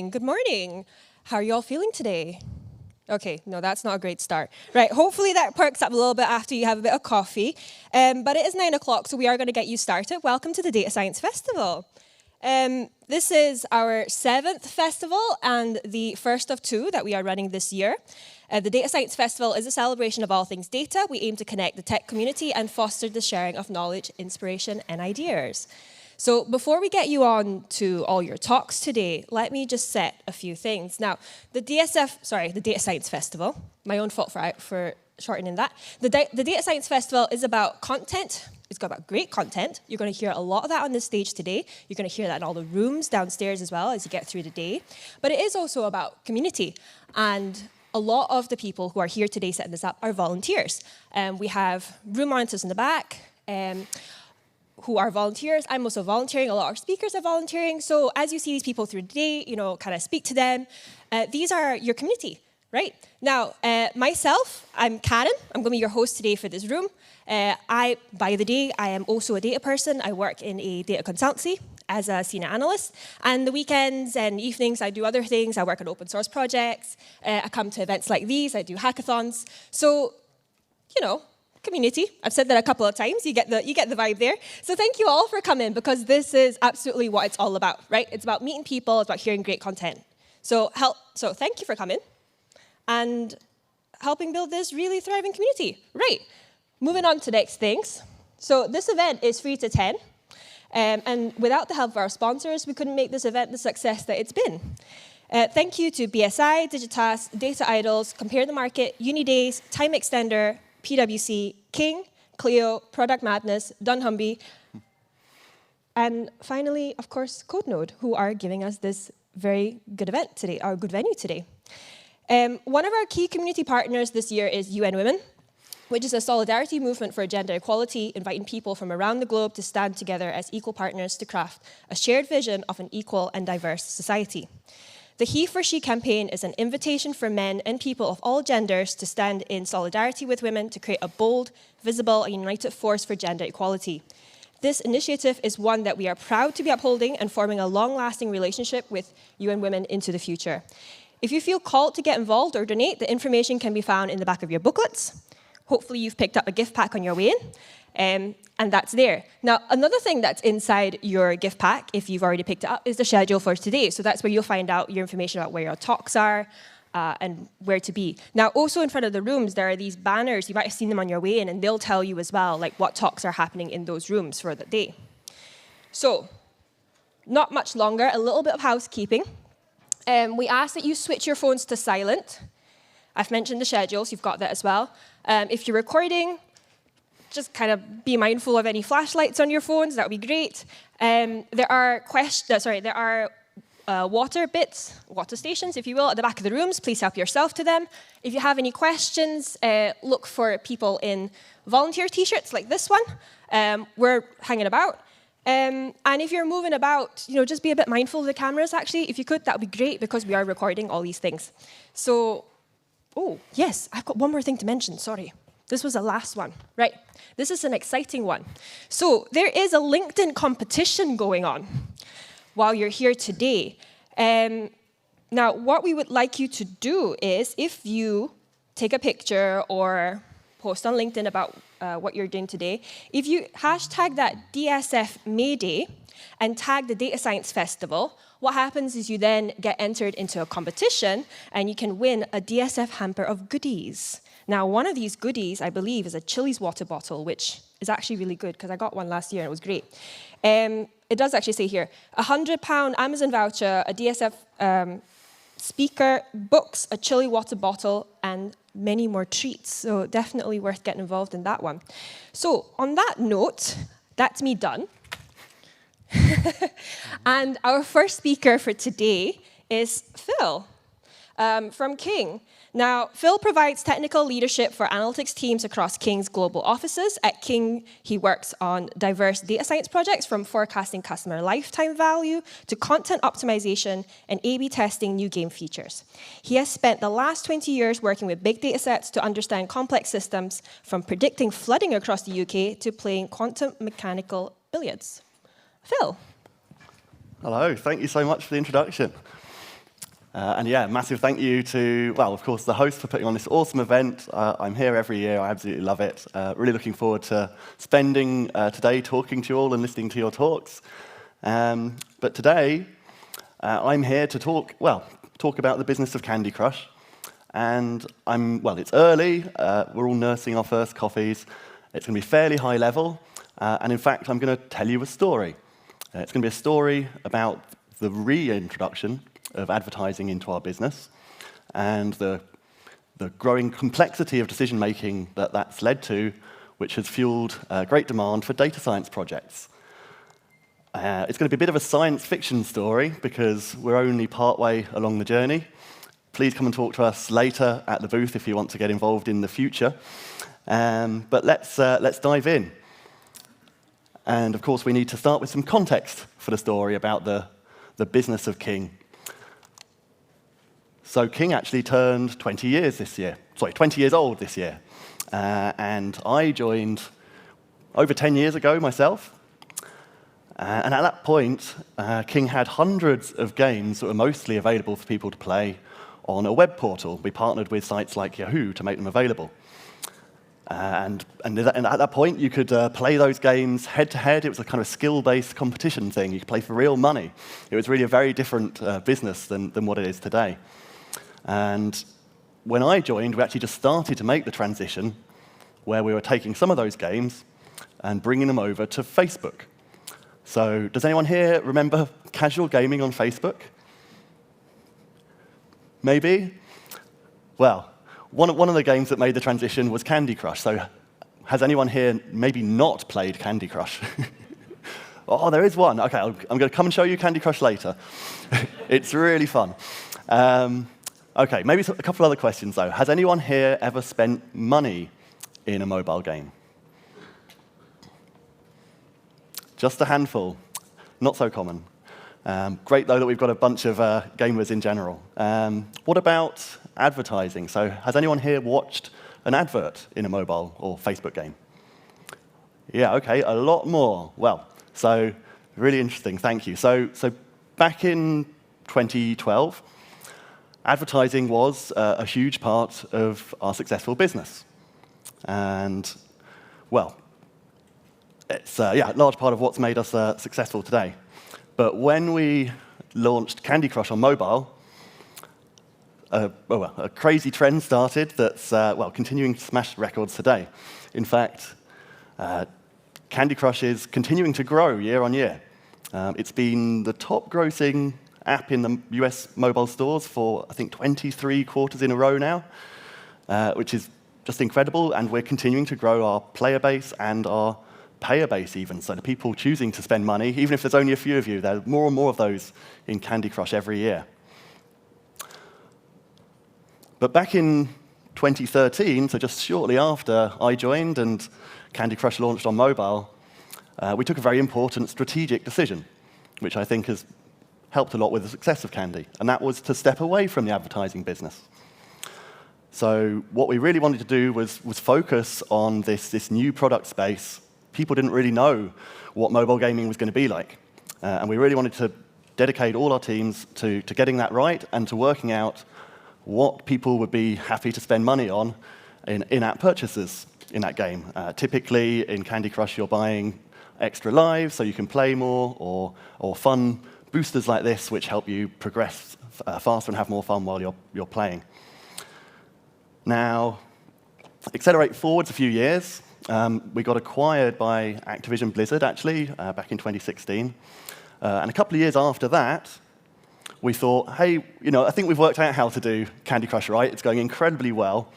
Good morning. How are you all feeling today? Okay, no, that's not a great start. Right, hopefully that perks up a little bit after you have a bit of coffee. But it is 9 o'clock, so we are going to get you started. Welcome to the Data Science Festival. This is our 7th festival and the first of 2 that we are running this year. The Data Science Festival is a celebration of all things data. We aim to connect the tech community and foster the sharing of knowledge, inspiration, and ideas. So before we get you on to all your talks today, let me just set a few things. Now, the Data Science Festival, my own fault for shortening that. The Data Science Festival is about content. It's got about great content. You're going to hear a lot of that on this stage today. You're going to hear that in all the rooms downstairs as well as you get through the day. But it is also about community. And a lot of the people who are here today setting this up are volunteers. We have room monitors in the back who are volunteers. I'm also volunteering. A lot of our speakers are volunteering. So as you see these people through the day, kind of speak to them. These are your community, right? Now, myself, I'm Karen. I'm going to be your host today for this room. By the day, I am also a data person. I work in a data consultancy as a senior analyst. And the weekends and evenings, I do other things. I work on open source projects. I come to events like these. I do hackathons. So, community. I've said that a couple of times. You get the vibe there. So thank you all for coming, because this is absolutely what it's all about, right? It's about meeting people. It's about hearing great content. So thank you for coming and helping build this really thriving community. Right. Moving on to next things. So this event is free to attend. And without the help of our sponsors, we couldn't make this event the success that it's been. Thank you to BSI, Digitas, Data Idols, Compare the Market, Unidays, Time Extender, PwC, King, Clio, Product Madness, dunnhumby, and finally, of course, CodeNode, who are giving us this very good event today, our good venue today. One of our key community partners this year is UN Women, which is a solidarity movement for gender equality, inviting people from around the globe to stand together as equal partners to craft a shared vision of an equal and diverse society. The He for She campaign is an invitation for men and people of all genders to stand in solidarity with women to create a bold, visible, and united force for gender equality. This initiative is one that we are proud to be upholding and forming a long-lasting relationship with UN Women into the future. If you feel called to get involved or donate, the information can be found in the back of your booklets. Hopefully you've picked up a gift pack on your way in, and that's there. Now, another thing that's inside your gift pack, if you've already picked it up, is the schedule for today. So that's where you'll find out your information about where your talks are and where to be. Now, also in front of the rooms, there are these banners. You might have seen them on your way in, and they'll tell you as well, like what talks are happening in those rooms for the day. So, not much longer, a little bit of housekeeping. We ask that you switch your phones to silent. I've mentioned the schedule, so you've got that as well. If you're recording, just kind of be mindful of any flashlights on your phones. That would be great. There are water stations, if you will, at the back of the rooms. Please help yourself to them. If you have any questions, look for people in volunteer T-shirts like this one. We're hanging about. And if you're moving about, just be a bit mindful of the cameras, actually. If you could, that would be great, because we are recording all these things. So, oh, yes, I've got one more thing to mention, sorry. This was the last one, right? This is an exciting one. So there is a LinkedIn competition going on while you're here today. Now, what we would like you to do is, if you take a picture or post on LinkedIn about what you're doing today, if you hashtag that DSF MayDay and tag the Data Science Festival, what happens is you then get entered into a competition and you can win a DSF hamper of goodies. Now, one of these goodies, I believe, is a Chili's water bottle, which is actually really good because I got one last year and it was great. It does actually say here, a £100 Amazon voucher, a DSF speaker, books, a Chili water bottle, and many more treats. So definitely worth getting involved in that one. So on that note, that's me done. And our first speaker for today is Phil from King. Now, Phil provides technical leadership for analytics teams across King's global offices. At King, he works on diverse data science projects, from forecasting customer lifetime value to content optimization and A/B testing new game features. He has spent the last 20 years working with big data sets to understand complex systems, from predicting flooding across the UK to playing quantum mechanical billiards. Phil. Hello, thank you so much for the introduction. And yeah, massive thank you to, well, of course, the host for putting on this awesome event. I'm here every year. I absolutely love it. Really looking forward to spending today talking to you all and listening to your talks. But today, I'm here to talk about the business of Candy Crush. And it's early. We're all nursing our first coffees. It's going to be fairly high level. And in fact, I'm going to tell you a story. It's going to be a story about the reintroduction of advertising into our business and the growing complexity of decision-making that's led to, which has fueled great demand for data science projects. It's going to be a bit of a science fiction story because we're only partway along the journey. Please come and talk to us later at the booth if you want to get involved in the future. But let's dive in. And of course, we need to start with some context for the story about the business of King. So King actually turned 20 years old this year. And I joined over 10 years ago myself. And at that point, King had hundreds of games that were mostly available for people to play on a web portal. We partnered with sites like Yahoo to make them available. And at that point, you could play those games head-to-head. It was a kind of skill-based competition thing. You could play for real money. It was really a very different business than what it is today. And when I joined, we actually just started to make the transition where we were taking some of those games and bringing them over to Facebook. So does anyone here remember casual gaming on Facebook? Maybe? Well, one of the games that made the transition was Candy Crush. So has anyone here maybe not played Candy Crush? Oh, there is one. OK, I'm going to come and show you Candy Crush later. It's really fun. OK, maybe a couple other questions, though. Has anyone here ever spent money in a mobile game? Just a handful. Not so common. Great, though, that we've got a bunch of gamers in general. What about advertising? So has anyone here watched an advert in a mobile or Facebook game? Yeah, OK, a lot more. Well, so really interesting. Thank you. So back in 2012, advertising was a huge part of our successful business. And, well, it's a large part of what's made us successful today. But when we launched Candy Crush on mobile, a crazy trend started that's continuing to smash records today. In fact, Candy Crush is continuing to grow year on year. It's been the top grossing app in the US mobile stores for, I think, 23 quarters in a row now, which is just incredible. And we're continuing to grow our player base and our payer base even. So the people choosing to spend money, even if there's only a few of you, there are more and more of those in Candy Crush every year. But back in 2013, so just shortly after I joined and Candy Crush launched on mobile, we took a very important strategic decision, which I think has helped a lot with the success of Candy, and that was to step away from the advertising business. So what we really wanted to do was focus on this new product space. People didn't really know what mobile gaming was going to be like, and we really wanted to dedicate all our teams to getting that right and to working out what people would be happy to spend money on in-app purchases in that game. Typically, in Candy Crush, you're buying extra lives so you can play more, or fun boosters like this, which help you progress faster and have more fun while you're playing. Now, accelerate forwards a few years. We got acquired by Activision Blizzard, actually, back in 2016. And a couple of years after that, we thought, hey, I think we've worked out how to do Candy Crush right. It's going incredibly well.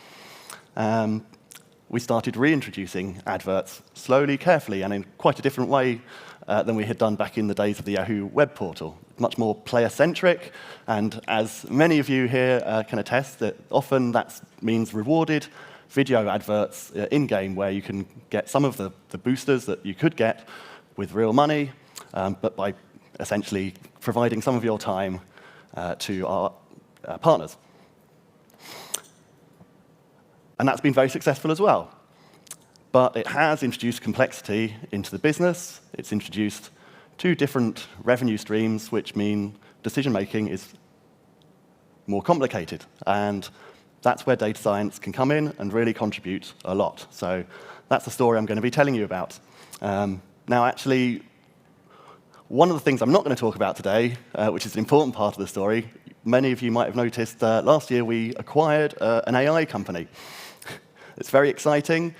We started reintroducing adverts slowly, carefully, and in quite a different way than we had done back in the days of the Yahoo web portal. Much more player-centric, and as many of you here can attest, that often that means rewarded video adverts in-game where you can get some of the boosters that you could get with real money, but by essentially providing some of your time to our partners. And that's been very successful as well. But it has introduced complexity into the business. It's introduced two different revenue streams, which mean decision-making is more complicated. And that's where data science can come in and really contribute a lot. So that's the story I'm going to be telling you about. Now, actually, one of the things I'm not going to talk about today, which is an important part of the story, many of you might have noticed last year we acquired an AI company. It's very exciting.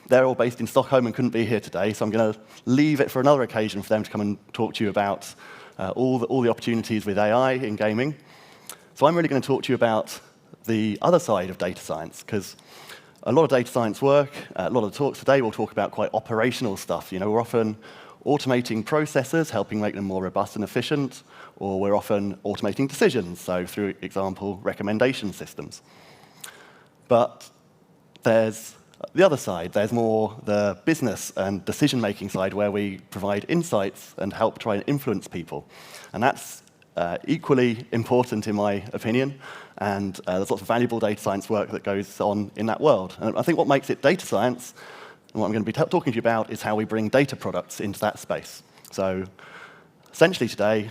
They're all based in Stockholm and couldn't be here today, so I'm going to leave it for another occasion for them to come and talk to you about all the opportunities with AI in gaming. So I'm really going to talk to you about the other side of data science, because a lot of data science work, a lot of the talks today will talk about quite operational stuff. You know, we're often automating processes, helping make them more robust and efficient, or we're often automating decisions, so through example, recommendation systems. But there's the other side. There's more the business and decision-making side, where we provide insights and help try and influence people. And that's equally important, in my opinion. And there's lots of valuable data science work that goes on in that world. And I think what makes it data science, and what I'm going to be talking to you about, is how we bring data products into that space. So essentially today,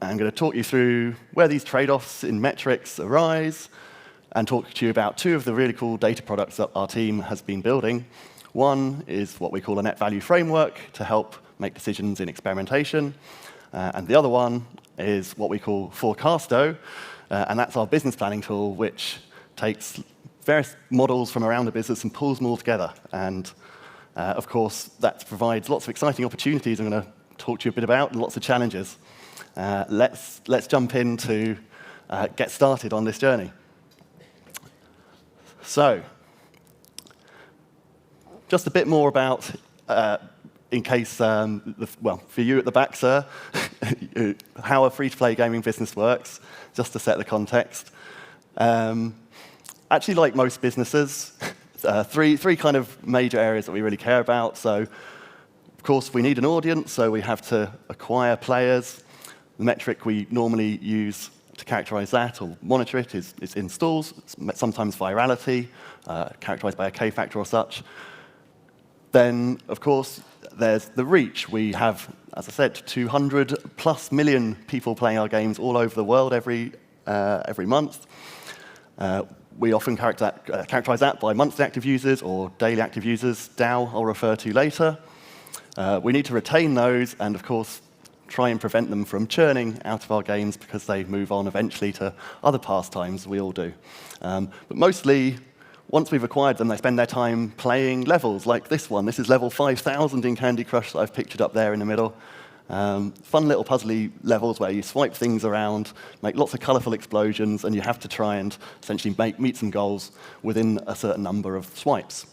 I'm going to talk you through where these trade-offs in metrics arise, and talk to you about two of the really cool data products that our team has been building. One is what we call a net value framework to help make decisions in experimentation. And the other one is what we call Forecasto, and that's our business planning tool, which takes various models from around the business and pulls them all together. And of course, that provides lots of exciting opportunities I'm going to talk to you a bit about, and lots of challenges. Let's jump in to get started on this journey. So, just a bit more about, in case, well, for you at the back, sir, how a free-to-play gaming business works, just to set the context. Actually, like most businesses, three kind of major areas that we really care about. So, of course, we need an audience, so we have to acquire players. The metric we normally use to characterize that or monitor it is installs, sometimes virality, characterized by a K-factor or such. Then, of course, there's the reach. We have, as I said, 200+ million people playing our games all over the world every month. We often characterize that by monthly active users or daily active users. DAU I'll refer to later. We need to retain those and, of course, try and prevent them from churning out of our games because they move on eventually to other pastimes. We all do. But mostly, once we've acquired them, they spend their time playing levels like this one. This is level 5,000 in Candy Crush that I've pictured up there in the middle. Fun little puzzly levels where you swipe things around, make lots of colorful explosions, and you have to try and essentially meet some goals within a certain number of swipes.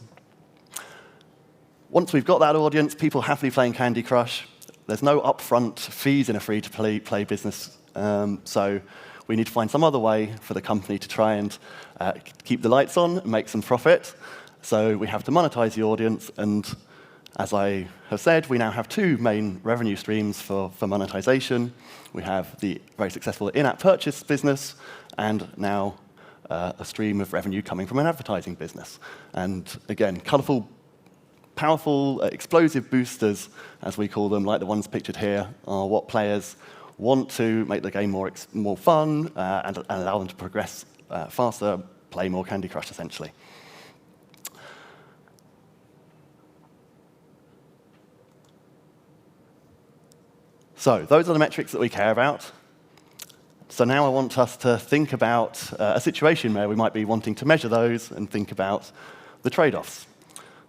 Once we've got that audience, people happily playing Candy Crush, there's no upfront fees in a free-to-play business, so we need to find some other way for the company to try and keep the lights on and make some profit. So we have to monetize the audience, and as I have said, we now have two main revenue streams for monetization. We have the very successful in-app purchase business, and now a stream of revenue coming from an advertising business. And again, colorful, powerful, explosive boosters, as we call them, like the ones pictured here, are what players want to make the game more fun and allow them to progress faster, play more Candy Crush, essentially. So those are the metrics that we care about. So now I want us to think about a situation where we might be wanting to measure those and think about the trade-offs.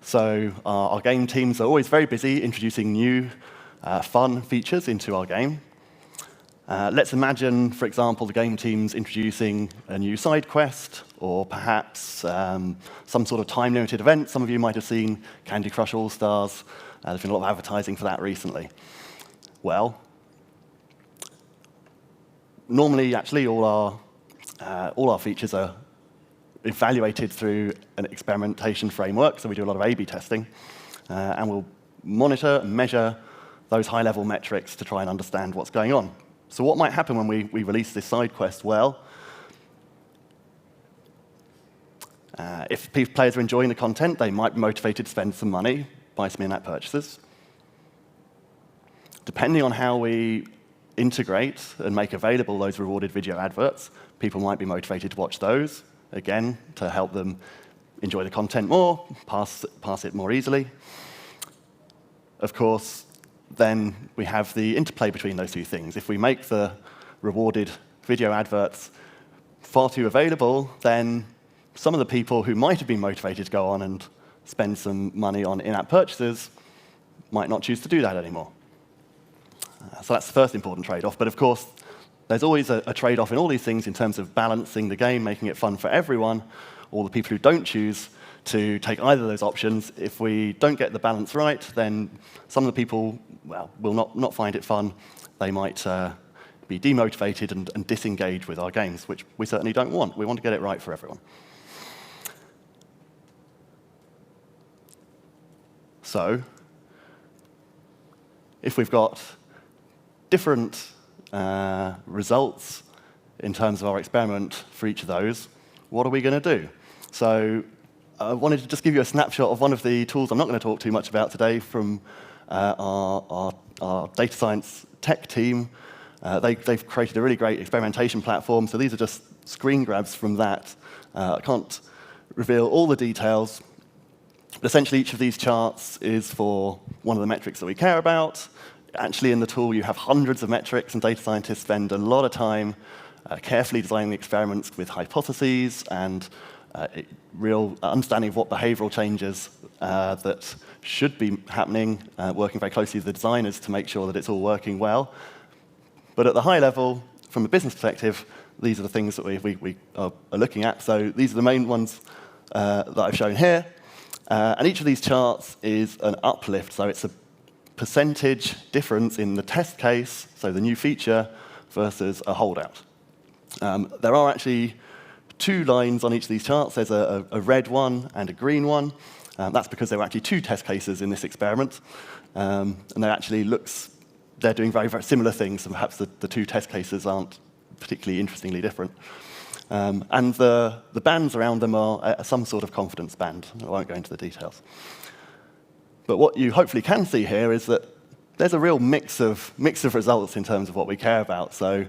So our game teams are always very busy introducing new, fun features into our game. Let's imagine, for example, the game team's introducing a new side quest, or perhaps some sort of time-limited event. Some of you might have seen Candy Crush All-Stars. There's been a lot of advertising for that recently. Well, normally, actually, all our features are evaluated through an experimentation framework, so we do a lot of A/B testing, and we'll monitor and measure those high-level metrics to try and understand what's going on. So what might happen when we release this side quest? Well, if players are enjoying the content, they might be motivated to spend some money, buy some in-app purchases. Depending on how we integrate and make available those rewarded video adverts, people might be motivated to watch those, again, to help them enjoy the content more, pass it more easily. Of course, then we have the interplay between those two things. If we make the rewarded video adverts far too available, then some of the people who might have been motivated to go on and spend some money on in-app purchases might not choose to do that anymore. So that's the first important trade-off. But of course, there's always a trade-off in all these things in terms of balancing the game, making it fun for everyone, or the people who don't choose to take either of those options. If we don't get the balance right, then some of the people, well, will not find it fun. They might be demotivated and disengage with our games, which we certainly don't want. We want to get it right for everyone. So, if we've got different results in terms of our experiment for each of those, what are we going to do? So I wanted to just give you a snapshot of one of the tools I'm not going to talk too much about today from our data science tech team. They've created a really great experimentation platform, so these are just screen grabs from that. I can't reveal all the details, but essentially each of these charts is for one of the metrics that we care about. Actually, in the tool, you have hundreds of metrics, and data scientists spend a lot of time carefully designing the experiments with hypotheses and real understanding of what behavioral changes that should be happening, working very closely with the designers to make sure that it's all working well. But at the high level, from a business perspective, these are the things that we are looking at. So these are the main ones that I've shown here. And each of these charts is an uplift, so it's a percentage difference in the test case, so the new feature, versus a holdout. There are actually two lines on each of these charts. There's a red one and a green one. That's because there were actually two test cases in this experiment. And they're doing very, very similar things, and perhaps the two test cases aren't particularly interestingly different. And the bands around them are some sort of confidence band. I won't go into the details. But what you hopefully can see here is that there's a real mix of results in terms of what we care about. So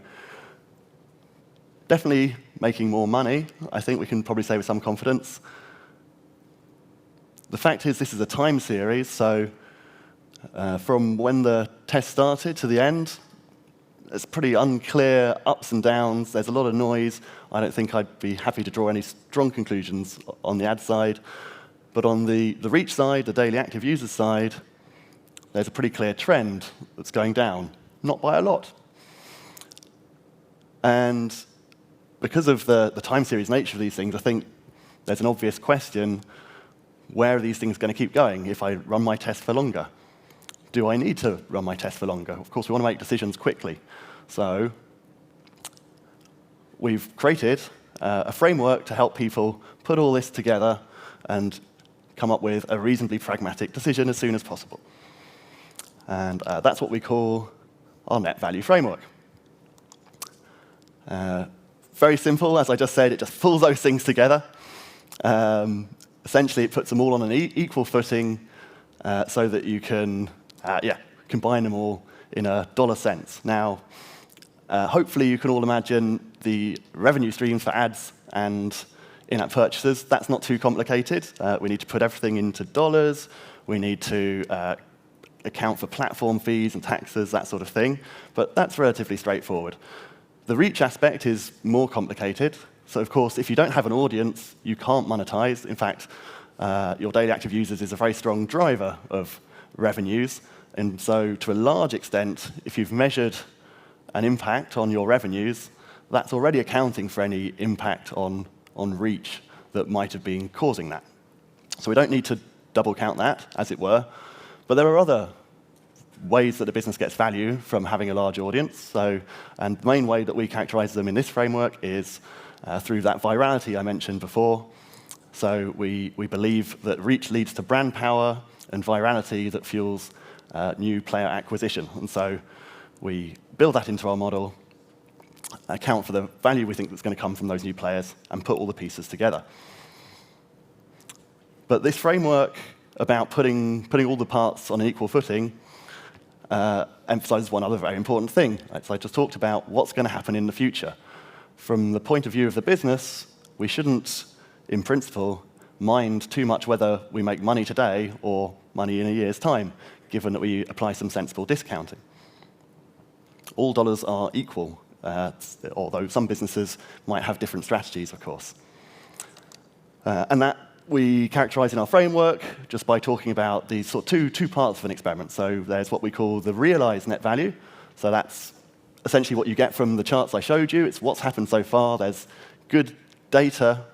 definitely making more money, I think we can probably say with some confidence. The fact is this is a time series, so from when the test started to the end, it's pretty unclear ups and downs. There's a lot of noise. I don't think I'd be happy to draw any strong conclusions on the ad side. But on the reach side, the daily active users side, there's a pretty clear trend that's going down, not by a lot. And because of the time series nature of these things, I think there's an obvious question, where are these things going to keep going if I run my test for longer? Do I need to run my test for longer? Of course, we want to make decisions quickly. So we've created a framework to help people put all this together and come up with a reasonably pragmatic decision as soon as possible. And that's what we call our net value framework. Very simple, as I just said, it just pulls those things together. Essentially, it puts them all on an equal footing so that you can combine them all in a dollar sense. Now, hopefully you can all imagine the revenue streams for ads and in-app purchases. That's not too complicated. We need to put everything into dollars. We need to account for platform fees and taxes, that sort of thing. But that's relatively straightforward. The reach aspect is more complicated. So, of course, if you don't have an audience, you can't monetize. In fact, your daily active users is a very strong driver of revenues. And so, to a large extent, if you've measured an impact on your revenues, that's already accounting for any impact on reach that might have been causing that. So we don't need to double count that, as it were. But there are other ways that a business gets value from having a large audience. And the main way that we characterize them in this framework is through that virality I mentioned before. So we believe that reach leads to brand power and virality that fuels new player acquisition. And so we build that into our model, account for the value we think that's going to come from those new players, and put all the pieces together. But this framework about putting all the parts on an equal footing emphasizes one other very important thing. So I just talked about what's going to happen in the future. From the point of view of the business, we shouldn't, in principle, mind too much whether we make money today or money in a year's time, given that we apply some sensible discounting. All dollars are equal, although some businesses might have different strategies, of course. And that we characterize in our framework just by talking about these sort of two parts of an experiment. So there's what we call the realized net value. So that's essentially what you get from the charts I showed you. It's what's happened so far. There's good data.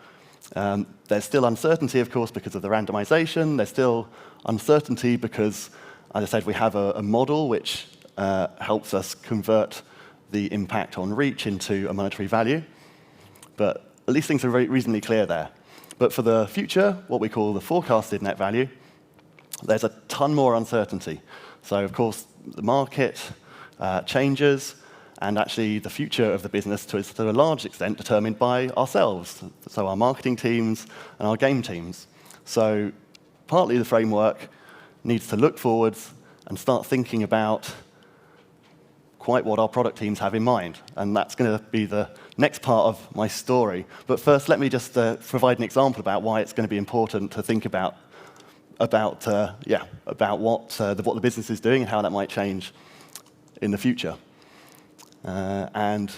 There's still uncertainty, of course, because of the randomization. There's still uncertainty because, as I said, we have a model which helps us convert the impact on reach into a monetary value. But at least things are reasonably clear there. But for the future, what we call the forecasted net value, there's a ton more uncertainty. So, of course, the market changes, and actually the future of the business is to a large extent determined by ourselves, so our marketing teams and our game teams. So partly the framework needs to look forwards and start thinking about quite what our product teams have in mind, and that's going to be the next part of my story. But first, let me just provide an example about why it's going to be important to think about what the business is doing and how that might change in the future. And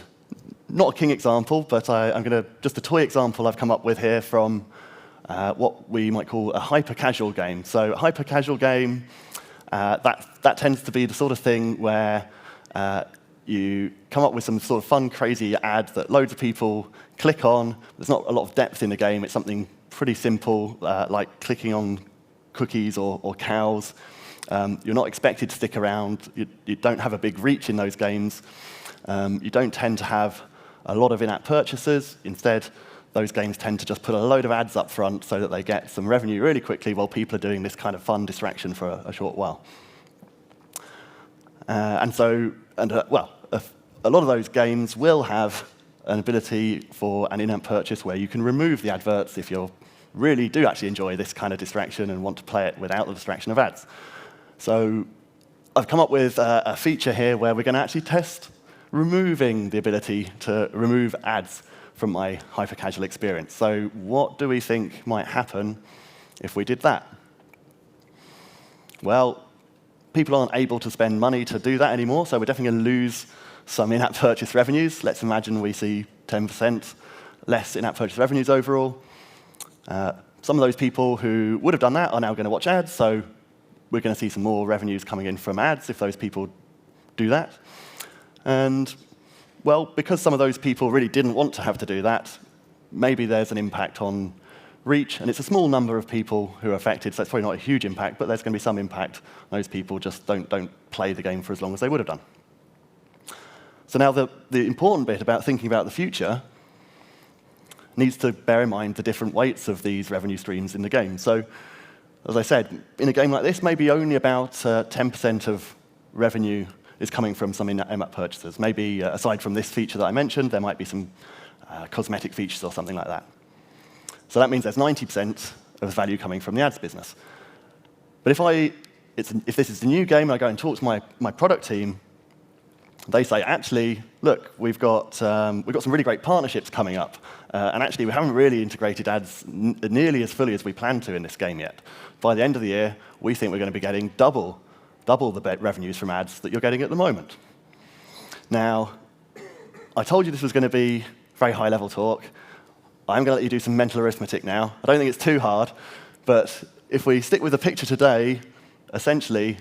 not a king example, but I'm going to just a toy example I've come up with here from what we might call a hyper-casual game. So a hyper-casual game, that tends to be the sort of thing where you come up with some sort of fun, crazy ad that loads of people click on. There's not a lot of depth in the game. It's something pretty simple, like clicking on cookies or cows. You're not expected to stick around. You don't have a big reach in those games. You don't tend to have a lot of in-app purchases. Instead, those games tend to just put a load of ads up front so that they get some revenue really quickly while people are doing this kind of fun distraction for a short while. A lot of those games will have an ability for an in-app purchase where you can remove the adverts if you really do actually enjoy this kind of distraction and want to play it without the distraction of ads. So I've come up with a feature here where we're going to actually test removing the ability to remove ads from my hyper-casual experience. So what do we think might happen if we did that? Well, people aren't able to spend money to do that anymore, so we're definitely going to lose some in-app purchase revenues. Let's imagine we see 10% less in-app purchase revenues overall. Some of those people who would have done that are now going to watch ads, so we're going to see some more revenues coming in from ads if those people do that. And, well, because some of those people really didn't want to have to do that, maybe there's an impact on reach, and it's a small number of people who are affected, so it's probably not a huge impact, but there's going to be some impact. Those people just don't play the game for as long as they would have done. So now the important bit about thinking about the future needs to bear in mind the different weights of these revenue streams in the game. So, as I said, in a game like this, maybe only about 10% of revenue is coming from some in-app purchases. Maybe aside from this feature that I mentioned, there might be some cosmetic features or something like that. So that means there's 90% of value coming from the ads business. But if this is the new game and I go and talk to my product team, they say, actually, look, we've got some really great partnerships coming up. And actually, we haven't really integrated ads nearly as fully as we planned to in this game yet. By the end of the year, we think we're going to be getting double the revenues from ads that you're getting at the moment. Now, I told you this was going to be very high-level talk. I'm going to let you do some mental arithmetic now. I don't think it's too hard, but if we stick with the picture today, essentially,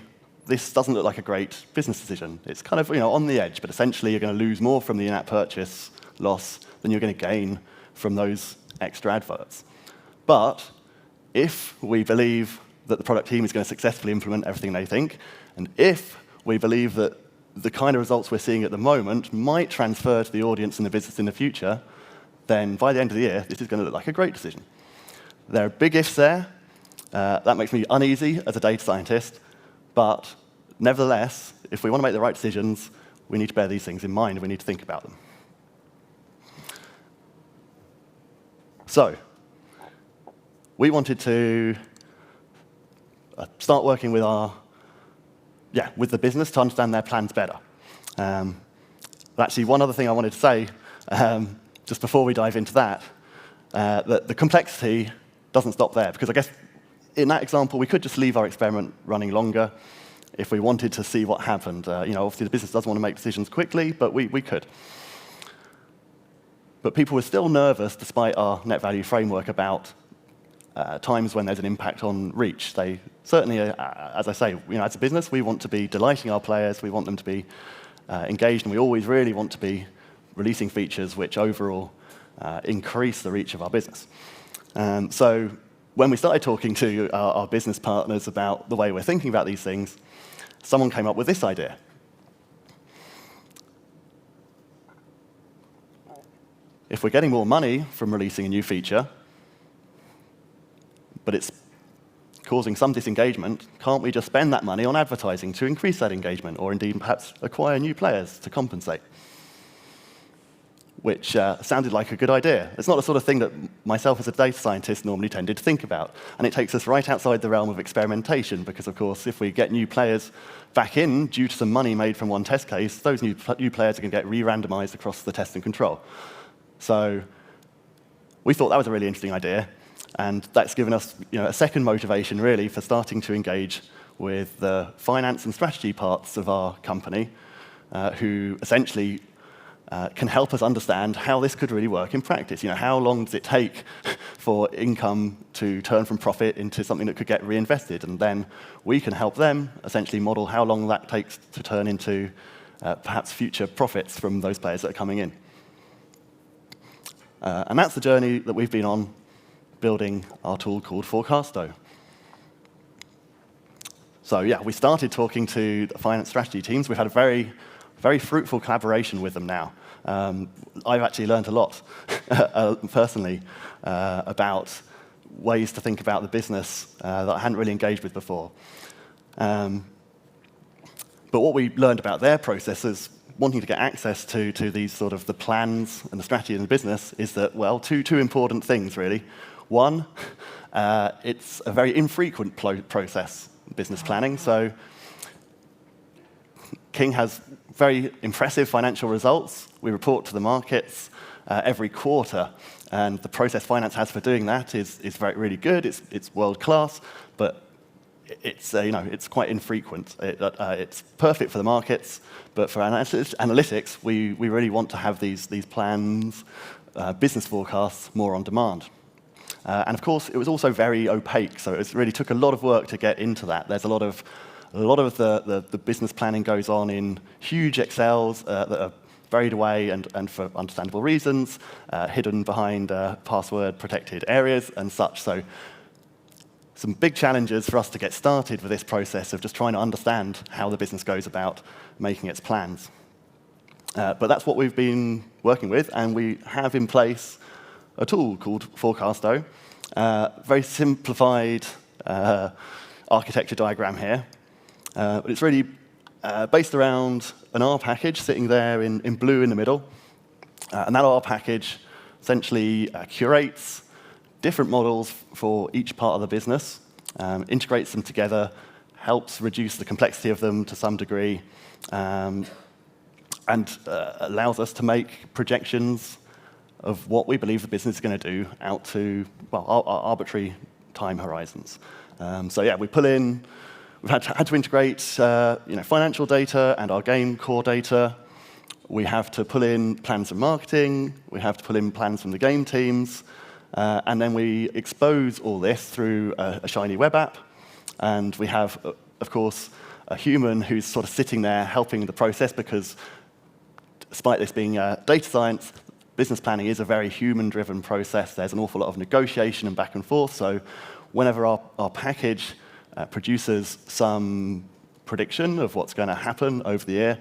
this doesn't look like a great business decision. It's kind of on the edge, but essentially you're going to lose more from the in-app purchase loss than you're going to gain from those extra adverts. But if we believe that the product team is going to successfully implement everything they think, and if we believe that the kind of results we're seeing at the moment might transfer to the audience and the business in the future, then by the end of the year, this is going to look like a great decision. There are big ifs there. That makes me uneasy as a data scientist. But nevertheless, if we want to make the right decisions, we need to bear these things in mind, and we need to think about them. So we wanted to start working with our with the business to understand their plans better. But actually, one other thing I wanted to say, just before we dive into that the complexity doesn't stop there, because I guess in that example, we could just leave our experiment running longer if we wanted to see what happened. Obviously, the business doesn't want to make decisions quickly, but we could. But people were still nervous, despite our net value framework, about times when there's an impact on reach. They certainly, as I say, as a business, we want to be delighting our players. We want them to be engaged, and we always really want to be releasing features which overall increase the reach of our business. So when we started talking to our business partners about the way we're thinking about these things, someone came up with this idea. If we're getting more money from releasing a new feature, but it's causing some disengagement, can't we just spend that money on advertising to increase that engagement, or indeed perhaps acquire new players to compensate? Which sounded like a good idea. It's not the sort of thing that myself as a data scientist normally tended to think about. And it takes us right outside the realm of experimentation, because, of course, if we get new players back in due to some money made from one test case, those new players are going to get re-randomized across the test and control. So we thought that was a really interesting idea. And that's given us a second motivation, really, for starting to engage with the finance and strategy parts of our company, who essentially can help us understand how this could really work in practice. How long does it take for income to turn from profit into something that could get reinvested? And then we can help them essentially model how long that takes to turn into perhaps future profits from those players that are coming in. And that's the journey that we've been on, building our tool called Forecasto. So we started talking to the finance strategy teams. We've had a very, very fruitful collaboration with them now. I've actually learned a lot, personally, about ways to think about the business that I hadn't really engaged with before. But what we learned about their processes, wanting to get access to these sort of the plans and the strategy in the business, is that, well, two important things, really. One, it's a very infrequent process, business planning. So King has very impressive financial results. We report to the markets every quarter, and the process finance has for doing that is really good. It's world class, but it's quite infrequent. It's perfect for the markets, but for analytics, we really want to have these plans, business forecasts, more on demand. And of course, it was also very opaque, so it really took a lot of work to get into that. There's a lot of the business planning goes on in huge Excels that are buried away and for understandable reasons, hidden behind password-protected areas and such. So some big challenges for us to get started with this process of just trying to understand how the business goes about making its plans. But that's what we've been working with, and we have in place a tool called Forecasto. Very simplified architecture diagram here. But it's really based around an R package sitting there in blue in the middle. And that R package essentially curates different models for each part of the business, integrates them together, helps reduce the complexity of them to some degree, and allows us to make projections of what we believe the business is going to do out to, arbitrary time horizons. We've had to integrate financial data and our game core data. We have to pull in plans from marketing. We have to pull in plans from the game teams. And then we expose all this through a shiny web app. And we have, of course, a human who's sort of sitting there helping the process, because despite this being data science, business planning is a very human-driven process. There's an awful lot of negotiation and back and forth. So whenever our package produces some prediction of what's going to happen over the year,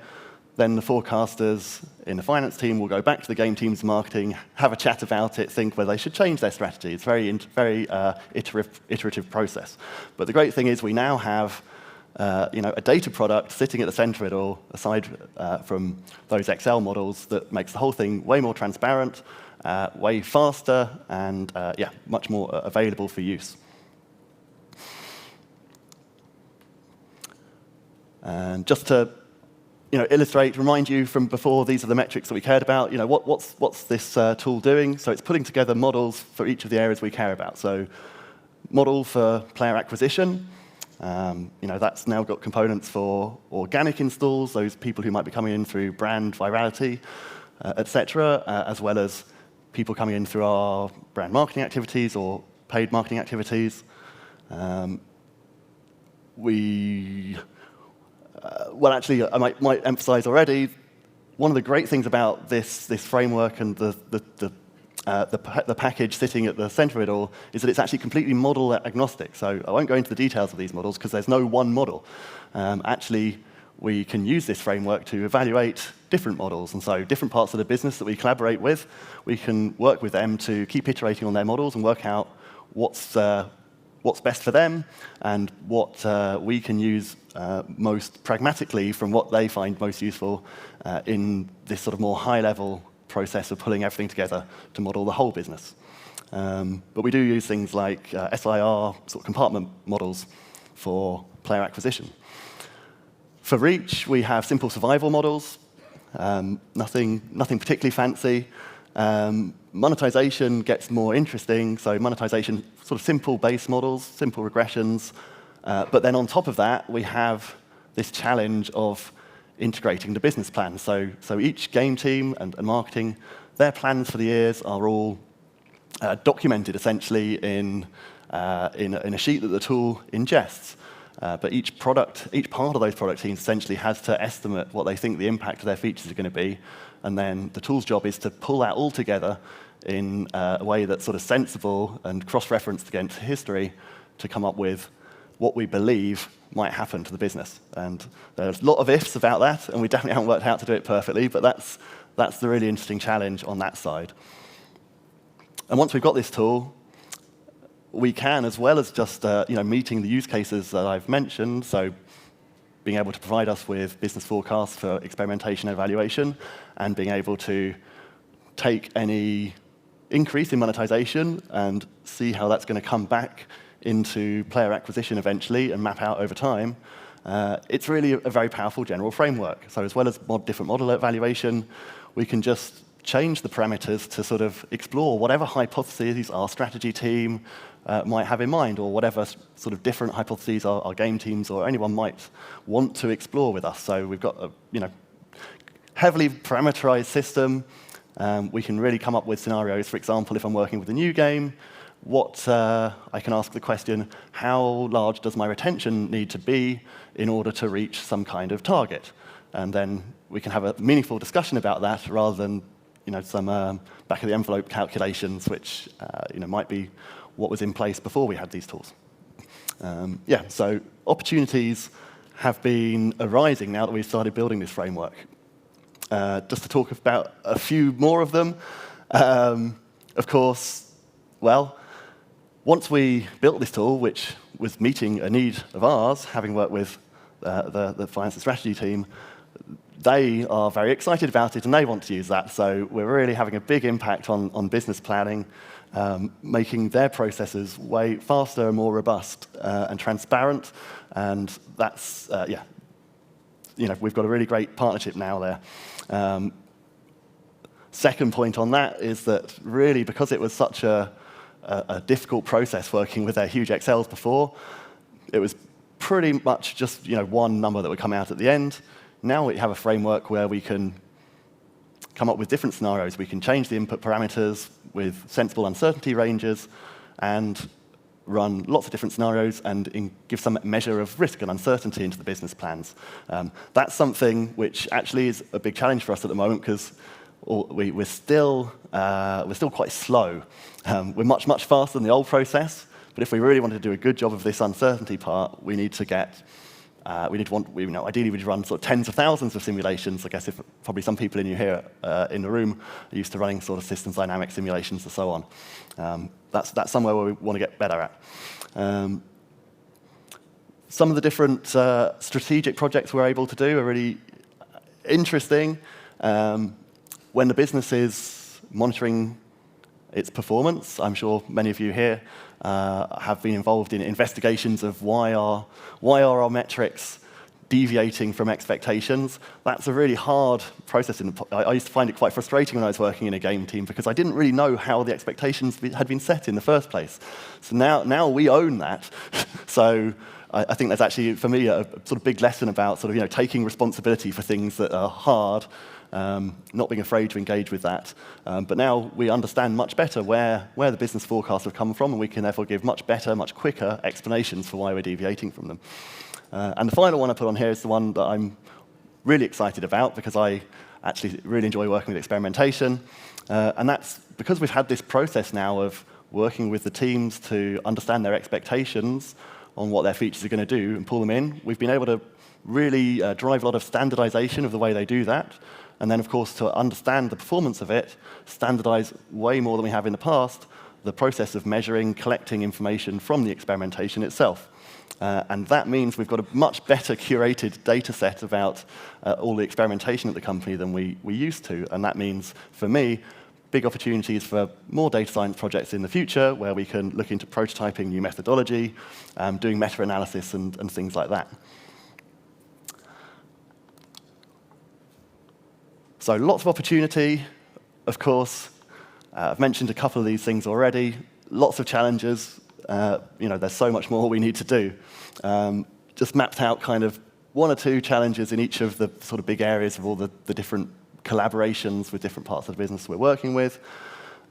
then the forecasters in the finance team will go back to the game team's marketing, have a chat about it, think whether they should change their strategy. It's a very iterative process. But the great thing is we now have a data product sitting at the center of it all, aside from those Excel models, that makes the whole thing way more transparent, way faster, and much more available for use. And just to illustrate, remind you from before, these are the metrics that we cared about. What's this tool doing? So it's putting together models for each of the areas we care about. So model for player acquisition. That's now got components for organic installs, those people who might be coming in through brand virality, etc., as well as people coming in through our brand marketing activities or paid marketing activities. Actually, I might emphasize already, one of the great things about this framework and the package sitting at the center of it all is that it's actually completely model agnostic. So I won't go into the details of these models because there's no one model. Actually, we can use this framework to evaluate different models. And so different parts of the business that we collaborate with, we can work with them to keep iterating on their models and work out what's best for them and what we can use most pragmatically from what they find most useful in this sort of more high-level process of pulling everything together to model the whole business. But we do use things like SIR sort of compartment models for player acquisition. For reach, we have simple survival models, nothing particularly fancy. Monetization gets more interesting, so monetization, sort of simple base models, simple regressions. But then on top of that, we have this challenge of integrating the business plan. So each game team and marketing, their plans for the years are all documented essentially in a sheet that the tool ingests. But each part of those product teams essentially has to estimate what they think the impact of their features are going to be. And then the tool's job is to pull that all together in a way that's sort of sensible and cross-referenced against history to come up with what we believe might happen to the business. And there's a lot of ifs about that, and we definitely haven't worked out how to do it perfectly, but that's the really interesting challenge on that side. And once we've got this tool, we can, as well as just meeting the use cases that I've mentioned, so being able to provide us with business forecasts for experimentation and evaluation, and being able to take any increase in monetization and see how that's going to come back into player acquisition eventually and map out over time, it's really a very powerful general framework. So as well as different model evaluation, we can just change the parameters to sort of explore whatever hypotheses our strategy team might have in mind, or whatever sort of different hypotheses our game teams or anyone might want to explore with us. So we've got a heavily parameterized system. We can really come up with scenarios. For example, if I'm working with a new game, I can ask the question, how large does my retention need to be in order to reach some kind of target? And then we can have a meaningful discussion about that rather than some back-of-the-envelope calculations, which might be what was in place before we had these tools. So opportunities have been arising now that we've started building this framework. Just to talk about a few more of them, of course, once we built this tool, which was meeting a need of ours, having worked with the finance and strategy team, they are very excited about it and they want to use that. So we're really having a big impact on business planning, making their processes way faster and more robust and transparent. And that's, we've got a really great partnership now there. Second point on that is that really, because it was such a difficult process working with their huge Excels before, it was pretty much just one number that would come out at the end. Now we have a framework where we can come up with different scenarios. We can change the input parameters with sensible uncertainty ranges and run lots of different scenarios and give some measure of risk and uncertainty into the business plans. That's something which actually is a big challenge for us at the moment because we're still quite slow. We're much faster than the old process, but if we really want to do a good job of this uncertainty part, we need to get ideally we'd run sort of tens of thousands of simulations. I guess if probably some people in here in the room are used to running sort of systems dynamic simulations and so on. That's somewhere where we want to get better at. Some of the different strategic projects we're able to do are really interesting. When the business is monitoring its performance, I'm sure many of you here have been involved in investigations of why are our metrics deviating from expectations, that's a really hard process. I used to find it quite frustrating when I was working in a game team because I didn't really know how the expectations had been set in the first place. So now we own that. So I think that's actually, for me, a sort of big lesson about sort of, taking responsibility for things that are hard, not being afraid to engage with that. But now we understand much better where the business forecasts have come from, and we can therefore give much better, much quicker explanations for why we're deviating from them. And the final one I put on here is the one that I'm really excited about because I actually really enjoy working with experimentation. And that's because we've had this process now of working with the teams to understand their expectations on what their features are going to do and pull them in. We've been able to really drive a lot of standardization of the way they do that. And then, of course, to understand the performance of it, standardize way more than we have in the past the process of measuring, collecting information from the experimentation itself. And that means we've got a much better curated data set about all the experimentation at the company than we used to. And that means, for me, big opportunities for more data science projects in the future where we can look into prototyping new methodology, doing meta-analysis and things like that. So lots of opportunity, of course. I've mentioned a couple of these things already. Lots of challenges. There's so much more we need to do. Just mapped out kind of one or two challenges in each of the sort of big areas of all the different collaborations with different parts of the business we're working with.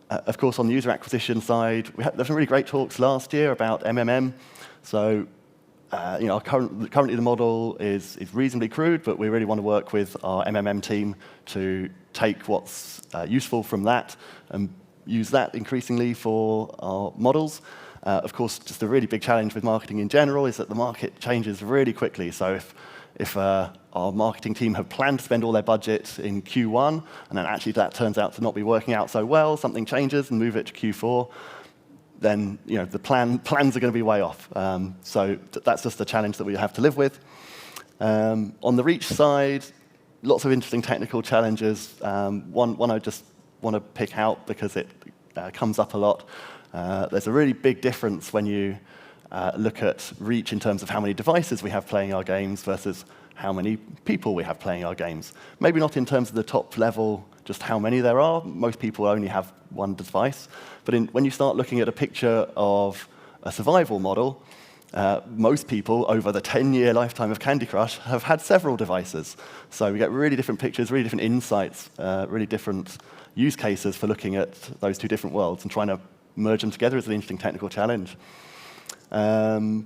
Of course, on the user acquisition side, there's some really great talks last year about MMM. So, currently the model is reasonably crude, but we really want to work with our MMM team to take what's useful from that and use that increasingly for our models. Of course, just a really big challenge with marketing in general is that the market changes really quickly. So if our marketing team have planned to spend all their budget in Q1, and then actually that turns out to not be working out so well, something changes and move it to Q4, then the plans are going to be way off. So that's just a challenge that we have to live with. On the reach side, lots of interesting technical challenges. One I just want to pick out because it comes up a lot. There's a really big difference when you look at reach in terms of how many devices we have playing our games versus how many people we have playing our games. Maybe not in terms of the top level, just how many there are. Most people only have one device. But when you start looking at a picture of a survival model, most people over the 10-year lifetime of Candy Crush have had several devices. So we get really different pictures, really different insights, really different use cases for looking at those two different worlds and trying to merge them together is an interesting technical challenge. On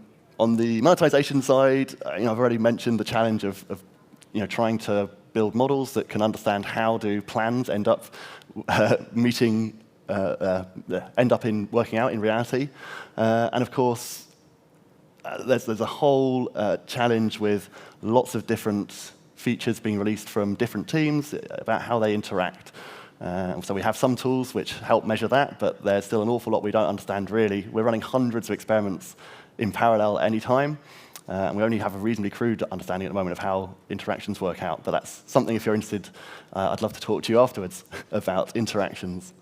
the monetization side, I've already mentioned the challenge of trying to build models that can understand how do plans end up in working out in reality. And of course, there's a whole challenge with lots of different features being released from different teams about how they interact. So we have some tools which help measure that, but there's still an awful lot we don't understand really. We're running hundreds of experiments in parallel any time, and we only have a reasonably crude understanding at the moment of how interactions work out. But that's something, if you're interested, I'd love to talk to you afterwards about interactions.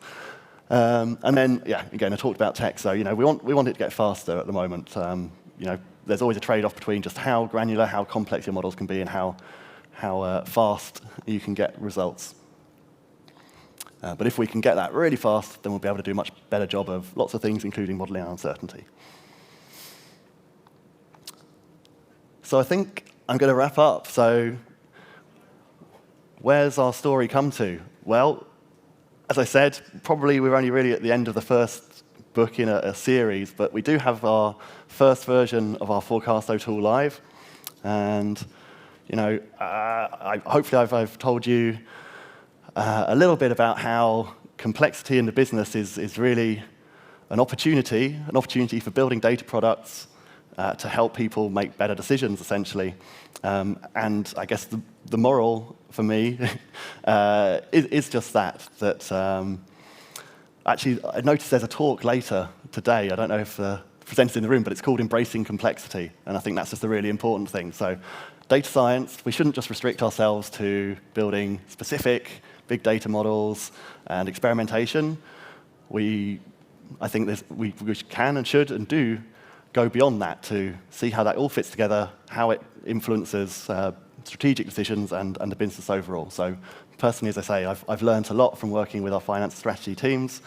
And then, again, I talked about tech, so we want it to get faster at the moment. There's always a trade-off between just how granular, how complex your models can be, and how fast you can get results. But if we can get that really fast, then we'll be able to do a much better job of lots of things, including modeling uncertainty. So I think I'm going to wrap up. So where's our story come to? Well, as I said, probably we're only really at the end of the first book in a series, but we do have our first version of our Forecasto tool live. And hopefully I've told you a little bit about how complexity in the business is really an opportunity for building data products to help people make better decisions, essentially. And I guess the moral for me is just that actually, I noticed there's a talk later today. I don't know if presented in the room, but it's called Embracing Complexity. And I think that's just a really important thing. So data science, we shouldn't just restrict ourselves to building specific big data models and experimentation. I think we can and should and do go beyond that to see how that all fits together, how it influences strategic decisions and the business overall. So personally, as I say, I've learned a lot from working with our finance strategy teams,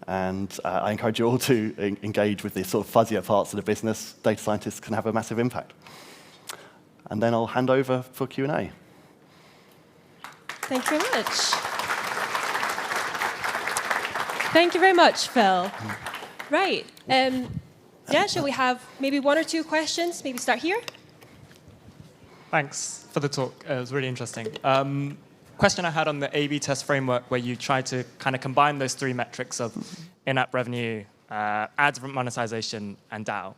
and I encourage you all to engage with the sort of fuzzier parts of the business. Data scientists can have a massive impact. And then I'll hand over for Q&A. Thank you very much. Thank you very much, Phil. Right. Yeah, shall we have maybe one or two questions? Maybe start here. Thanks for the talk. It was really interesting. Question I had on the A/B test framework, where you try to kind of combine those three metrics of in-app revenue, ads monetization, and DAO.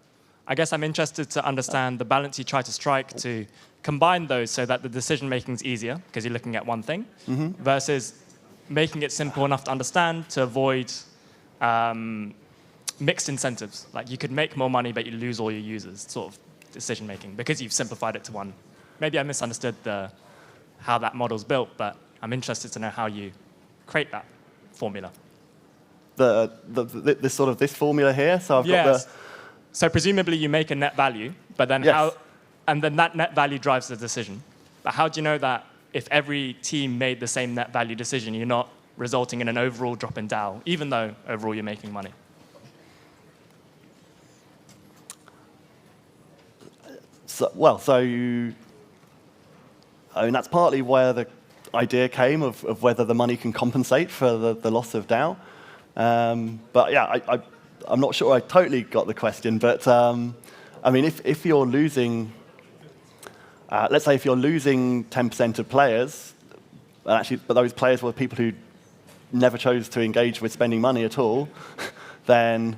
I guess I'm interested to understand the balance you try to strike to combine those so that the decision-making is easier, because you're looking at one thing, versus making it simple enough to understand to avoid mixed incentives. Like you could make more money, but you lose all your users, sort of decision-making, because you've simplified it to one. Maybe I misunderstood how that model's built, but I'm interested to know how you create that formula. This formula here. So I've got the. So presumably you make a net value, but then and then that net value drives the decision. But how do you know that if every team made the same net value decision, you're not resulting in an overall drop in DAO, even though overall you're making money? I mean, that's partly where the idea came of whether the money can compensate for the loss of DAO. But yeah, I'm not sure I totally got the question. But I mean, if you're losing, let's say if you're losing 10% of players, but those players were people who never chose to engage with spending money at all, then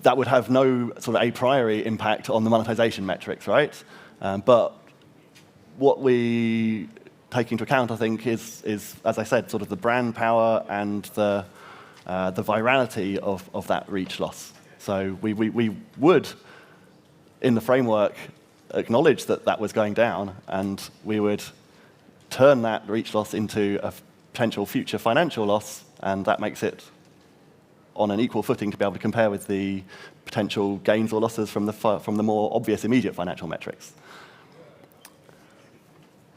that would have no sort of a priori impact on the monetization metrics, right? But what we take into account, I think, is, as I said, sort of the brand power and the virality of that reach loss. So we would, in the framework, acknowledge that was going down, and we would turn that reach loss into a potential future financial loss, and that makes it on an equal footing to be able to compare with the potential gains or losses from the more obvious immediate financial metrics.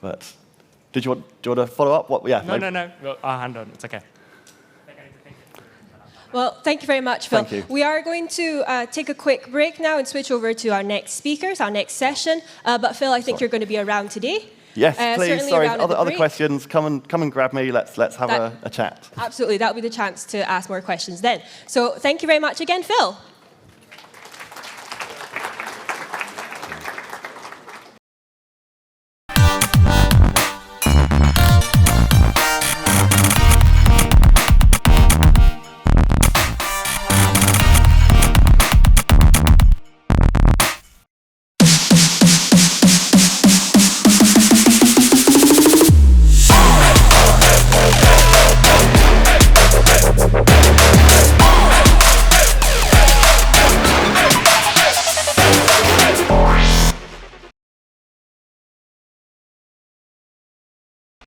But do you want to follow up? No. Well, I'll hand on. It's OK. Well, thank you very much, Phil. Thank you. We are going to take a quick break now and switch over to our next speakers, our next session. But Phil, I think you're going to be around today. Yes, please. Sorry, other questions, come and grab me. Let's have a chat. Absolutely, that'll be the chance to ask more questions then. So thank you very much again, Phil.